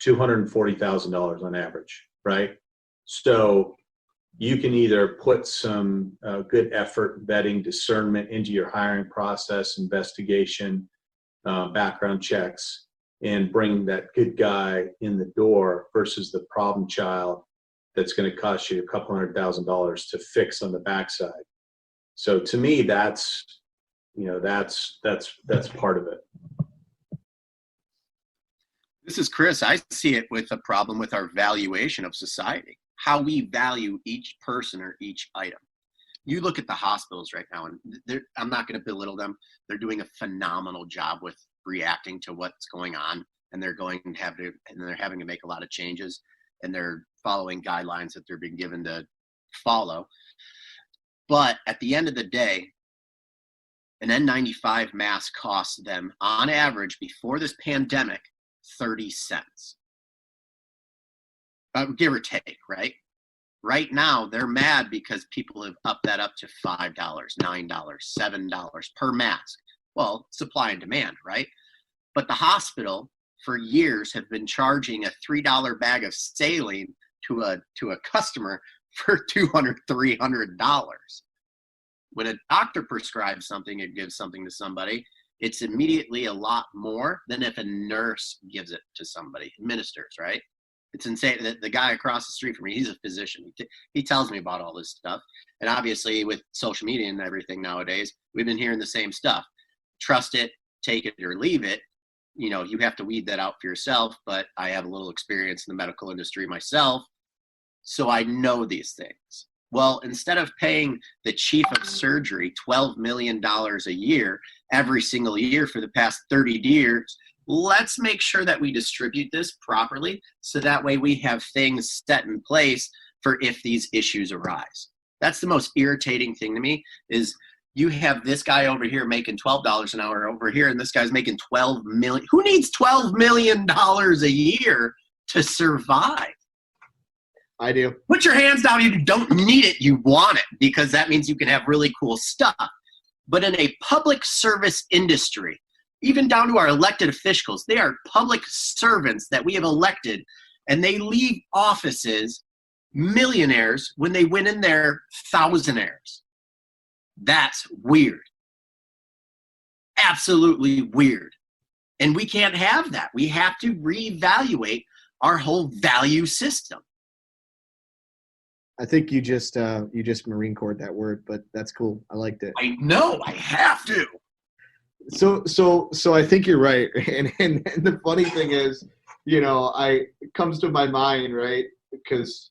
$240,000 on average, right? So you can either put some good effort, vetting, discernment into your hiring process, investigation, background checks, and bringing that good guy in the door versus the problem child that's going to cost you a couple $100,000 to fix on the backside. So to me, that's part of it. This is Chris. I see it with a problem with our valuation of society, how we value each person or each item. You look at the hospitals right now, and I'm not going to belittle them. They're doing a phenomenal job with reacting to what's going on, and they're having to make a lot of changes, and they're following guidelines that they're being given to follow. But at the end of the day, an N95 mask costs them, on average, before this pandemic, 30 cents. Give or take, right? Right now, they're mad because people have upped that up to $5, $9, $7 per mask. Well, supply and demand, right? But the hospital, for years, have been charging a $3 bag of saline to a customer for $200, $300. When a doctor prescribes something and gives something to somebody, it's immediately a lot more than if a nurse gives it to somebody, administers, right? It's insane. The guy across the street from me, he's a physician. He tells me about all this stuff. And obviously with social media and everything nowadays, we've been hearing the same stuff. Trust it, take it or leave it. You know, you have to weed that out for yourself, but I have a little experience in the medical industry myself, so I know these things. Well, instead of paying the chief of surgery $12 million a year, every single year for the past 30 years, let's make sure that we distribute this properly so that way we have things set in place for if these issues arise. That's the most irritating thing to me is you have this guy over here making $12 an hour over here, and this guy's making $12 million. Who needs $12 million a year to survive? I do. Put your hands down. You don't need it. You want it because that means you can have really cool stuff. But in a public service industry, even down to our elected officials, they are public servants that we have elected, and they leave offices millionaires when they went in there thousandaires. That's weird. Absolutely weird. And we can't have that. We have to reevaluate our whole value system. I think you just Marine Corps that word, but that's cool. I liked it. I know. I have to. So I think you're right. And the funny thing is, you know, it comes to my mind, right? Because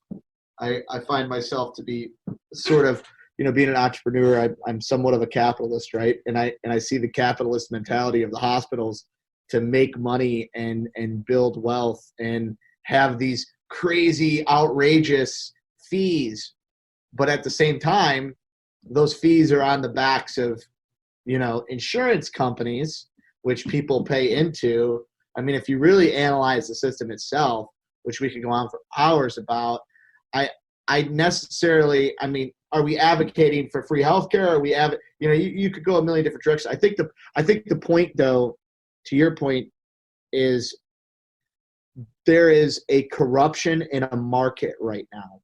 I find myself to be sort of, you know, being an entrepreneur, I'm somewhat of a capitalist, right? And I see the capitalist mentality of the hospitals to make money and build wealth and have these crazy, outrageous fees. But at the same time, those fees are on the backs of, you know, insurance companies, which people pay into. I mean, if you really analyze the system itself, which we could go on for hours about, I necessarily, I mean, are we advocating for free healthcare? Are we you could go a million different directions. I think the point, though, to your point, is there is a corruption in a market right now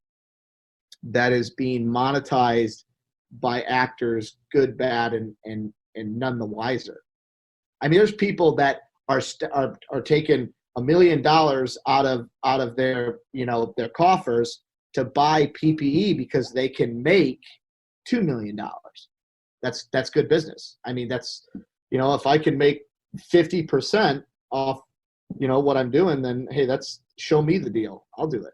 that is being monetized by actors, good, bad, and none the wiser. I mean, there's people that are taking $1 million out of their, you know, their coffers to buy PPE because they can make $2 million. That's good business. I mean, that's, you know, if I can make 50% off, you know, what I'm doing, then hey, show me the deal. I'll do it.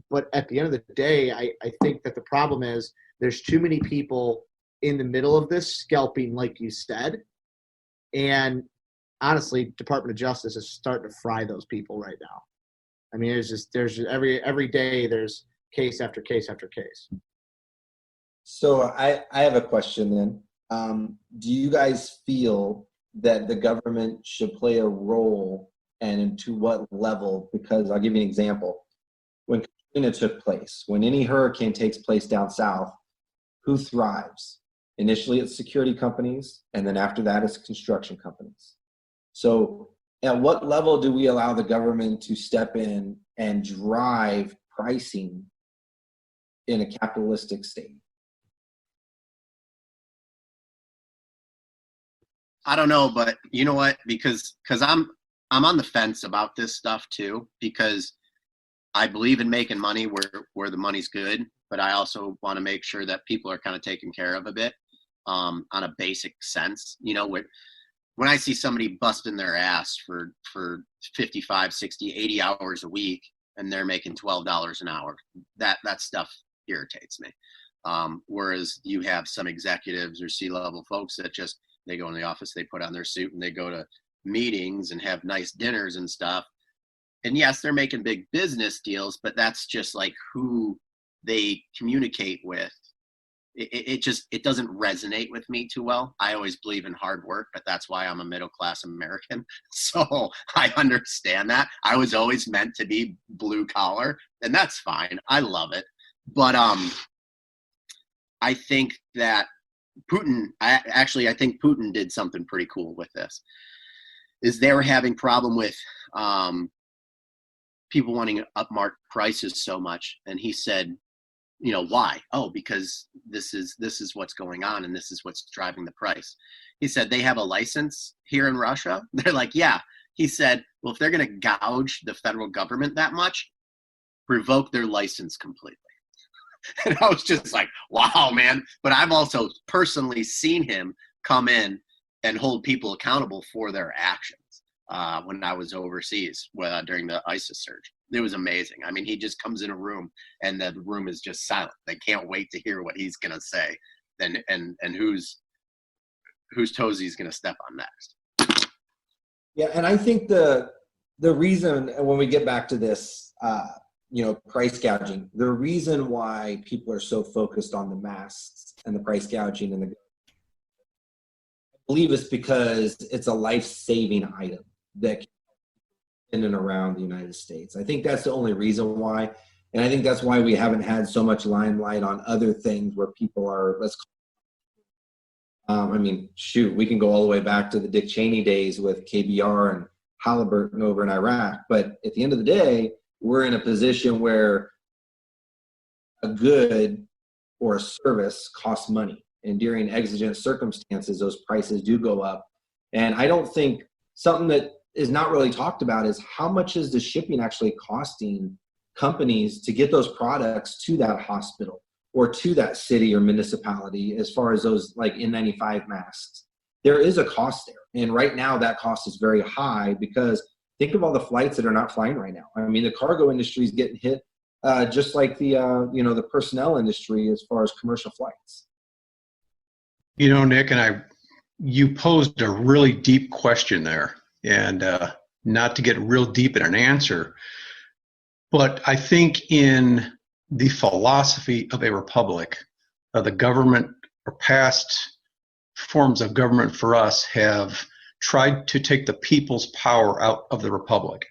But at the end of the day, I think that the problem is there's too many people in the middle of this scalping, like you said. And honestly, Department of Justice is starting to fry those people right now. I mean, there's just every day there's case after case after case. So I have a question then. Do you guys feel that the government should play a role, and to what level? Because I'll give you an example. When Katrina took place, when any hurricane takes place down south, who thrives? Initially, it's security companies, and then after that, it's construction companies. So at what level do we allow the government to step in and drive pricing in a capitalistic state? I don't know, but you know what? Because I'm on the fence about this stuff too, because I believe in making money where the money's good, but I also want to make sure that people are kind of taken care of a bit, on a basic sense. You know, when I see somebody busting their ass for 55, 60, 80 hours a week and they're making $12 an hour, that stuff irritates me. Whereas you have some executives or C-level folks that just, they go in the office, they put on their suit and they go to meetings and have nice dinners and stuff. And yes, they're making big business deals, but that's just like who they communicate with. It doesn't resonate with me too well. I always believe in hard work, but that's why I'm a middle-class American. So I understand that. I was always meant to be blue collar, and that's fine. I love it. But I think that I think Putin did something pretty cool with this. Is they were having problem with people wanting to upmark prices so much, and he said, you know, why? Oh, because this is what's going on, and this is what's driving the price. He said they have a license here in Russia. They're like, yeah. He said, well, if they're going to gouge the federal government that much, revoke their license completely. And I was just like, wow, man. But I've also personally seen him come in and hold people accountable for their actions when I was overseas during the ISIS surge. It was amazing. I mean, he just comes in a room and the room is just silent. They can't wait to hear what he's going to say and whose toes he's going to step on next. Yeah, and I think the reason, when we get back to this, price gouging, the reason why people are so focused on the masks and the price gouging I believe it's because it's a life-saving item that in and around the United States. I think that's the only reason why. And I think that's why we haven't had so much limelight on other things where people are, we can go all the way back to the Dick Cheney days with KBR and Halliburton over in Iraq. But at the end of the day, we're in a position where a good or a service costs money. And during exigent circumstances, those prices do go up. And I don't think something that is not really talked about is how much is the shipping actually costing companies to get those products to that hospital or to that city or municipality, as far as those like N95 masks. There is a cost there. And right now that cost is very high, because think of all the flights that are not flying right now. I mean, the cargo industry is getting hit just like the personnel industry as far as commercial flights. You know, Nick, you posed a really deep question there, and not to get real deep in an answer, but I think in the philosophy of a republic, the government or past forms of government for us have tried to take the people's power out of the republic.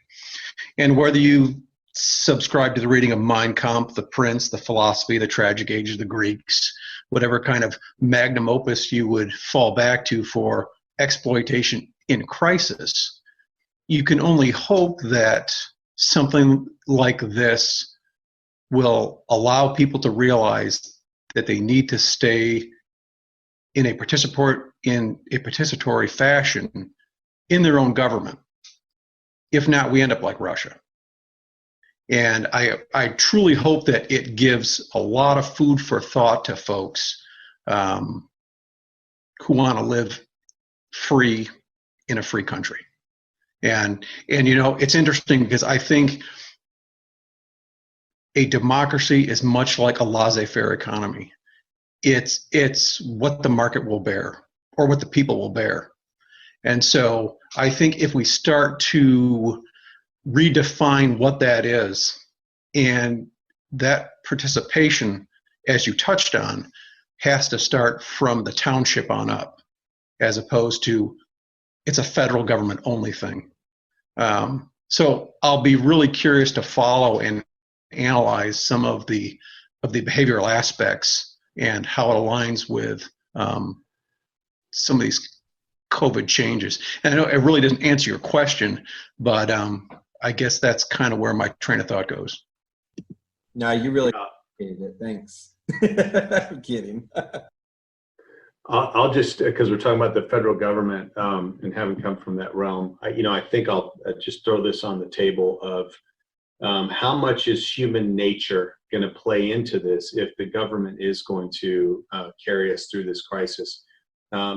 And whether you subscribe to the reading of Mein Kampf, The Prince, the philosophy, the tragic age of the Greeks, whatever kind of magnum opus you would fall back to for exploitation in crisis, you can only hope that something like this will allow people to realize that they need to stay in a participatory fashion in their own government. If not, we end up like Russia. And I truly hope that it gives a lot of food for thought to folks who want to live free in a free country. And it's interesting because I think a democracy is much like a laissez-faire economy. It's what the market will bear, or what the people will bear. And so I think if we start to redefine what that is, and that participation, as you touched on, has to start from the township on up, as opposed to it's a federal government only thing. So I'll be really curious to follow and analyze some of the behavioral aspects and how it aligns with some of these COVID changes. And I know it really doesn't answer your question, but I guess that's kind of where my train of thought goes. No, you really appreciated it. Thanks. I'm kidding. I'll just, because we're talking about the federal government and having come from that realm, I think I'll just throw this on the table of how much is human nature going to play into this if the government is going to carry us through this crisis?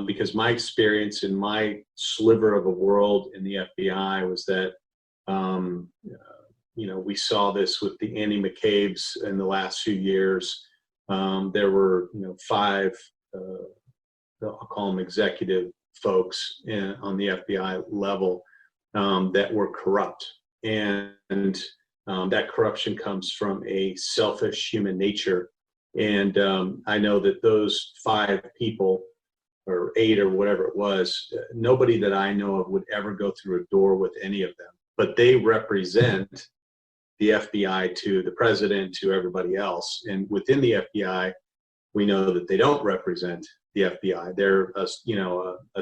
Because my experience in my sliver of a world in the FBI was that, we saw this with the Andy McCabe's in the last few years. There were, 5, I'll call them executive folks on the FBI level that were corrupt. And that corruption comes from a selfish human nature. And I know that those 5 people, or 8 or whatever it was, nobody that I know of would ever go through a door with any of them. But they represent the FBI to the president, to everybody else. And within the FBI, we know that they don't represent the FBI. They're a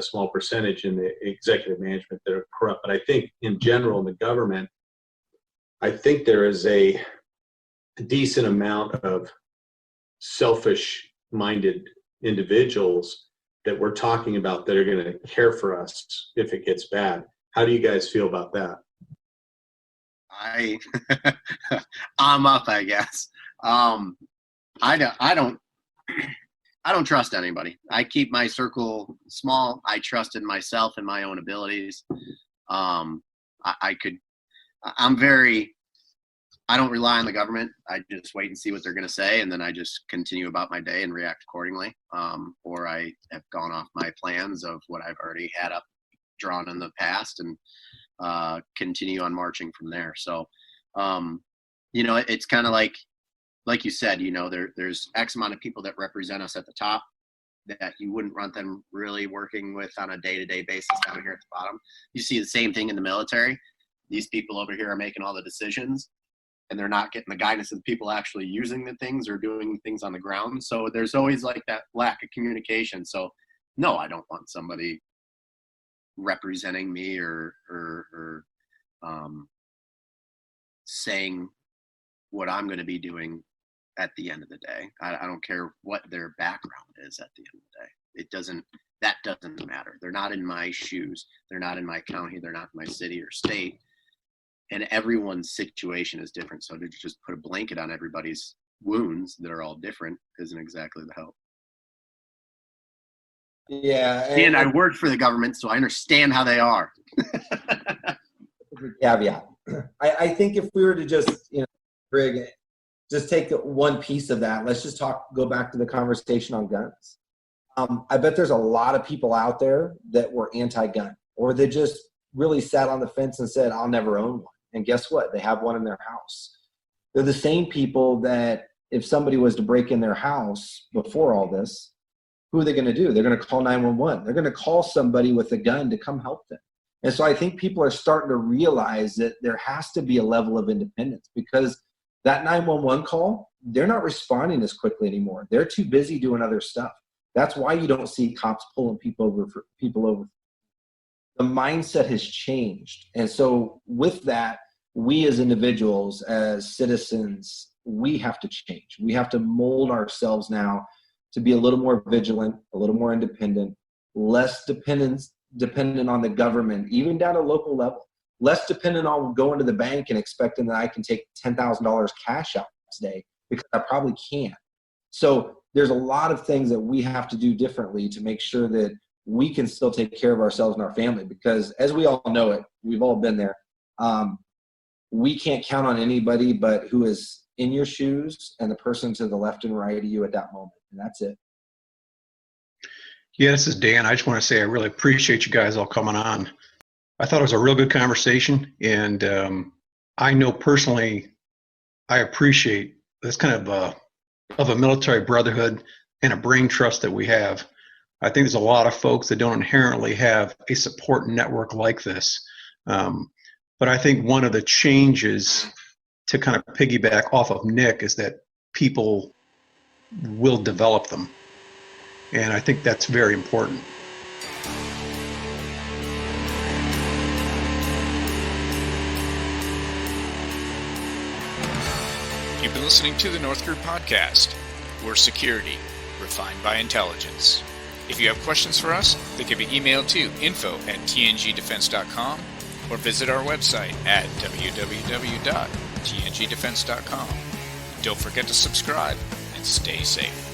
small percentage in the executive management that are corrupt. But I think in general in the government, I think there is a decent amount of selfish-minded individuals that we're talking about that are going to care for us if it gets bad. How do you guys feel about that? I'm up, I guess. I don't trust anybody. I keep my circle small. I trust in myself and my own abilities. I don't rely on the government. I just wait and see what they're going to say, and then I just continue about my day and react accordingly. Or I have gone off my plans of what I've already had up drawn in the past and continue on marching from there. So, it's kind of like you said, there's X amount of people that represent us at the top that you wouldn't want them really working with on a day-to-day basis down here at the bottom. You see the same thing in the military. These people over here are making all the decisions, and they're not getting the guidance of the people actually using the things or doing things on the ground. So there's always like that lack of communication. So no, I don't want somebody representing me or saying what I'm going to be doing at the end of the day. I don't care what their background is at the end of the day. That doesn't matter. They're not in my shoes. They're not in my county. They're not in my city or state. And everyone's situation is different. So to just put a blanket on everybody's wounds that are all different isn't exactly the help. Yeah. And I worked for the government, so I understand how they are. Caveat. I think if we were to just, Greg, just take one piece of that, let's just go back to the conversation on guns. I bet there's a lot of people out there that were anti-gun, or they just really sat on the fence and said, I'll never own one. And guess what? They have one in their house. They're the same people that if somebody was to break in their house before all this, who are they going to do? They're going to call 911. They're going to call somebody with a gun to come help them. And so I think people are starting to realize that there has to be a level of independence, because that 911 call, they're not responding as quickly anymore. They're too busy doing other stuff. That's why you don't see cops pulling people over. The mindset has changed. And so with that, we as individuals, as citizens, we have to change. We have to mold ourselves now to be a little more vigilant, a little more independent, less dependent on the government, even down to local level, less dependent on going to the bank and expecting that I can take $10,000 cash out today, because I probably can't. So there's a lot of things that we have to do differently to make sure that we can still take care of ourselves and our family, because as we all know it, we've all been there. We can't count on anybody but who is in your shoes and the person to the left and right of you at that moment. And that's it. Yeah, this is Dan. I just want to say I really appreciate you guys all coming on. I thought it was a real good conversation, and I know personally I appreciate this kind of a military brotherhood and a brain trust that we have. I think there's a lot of folks that don't inherently have a support network like this. But I think one of the changes, to kind of piggyback off of Nick, is that people will develop them. And I think that's very important. You've been listening to the North Group Podcast. We're security, refined by intelligence. If you have questions for us, they can be emailed to info@tngdefense.com or visit our website at www.tngdefense.com. Don't forget to subscribe and stay safe.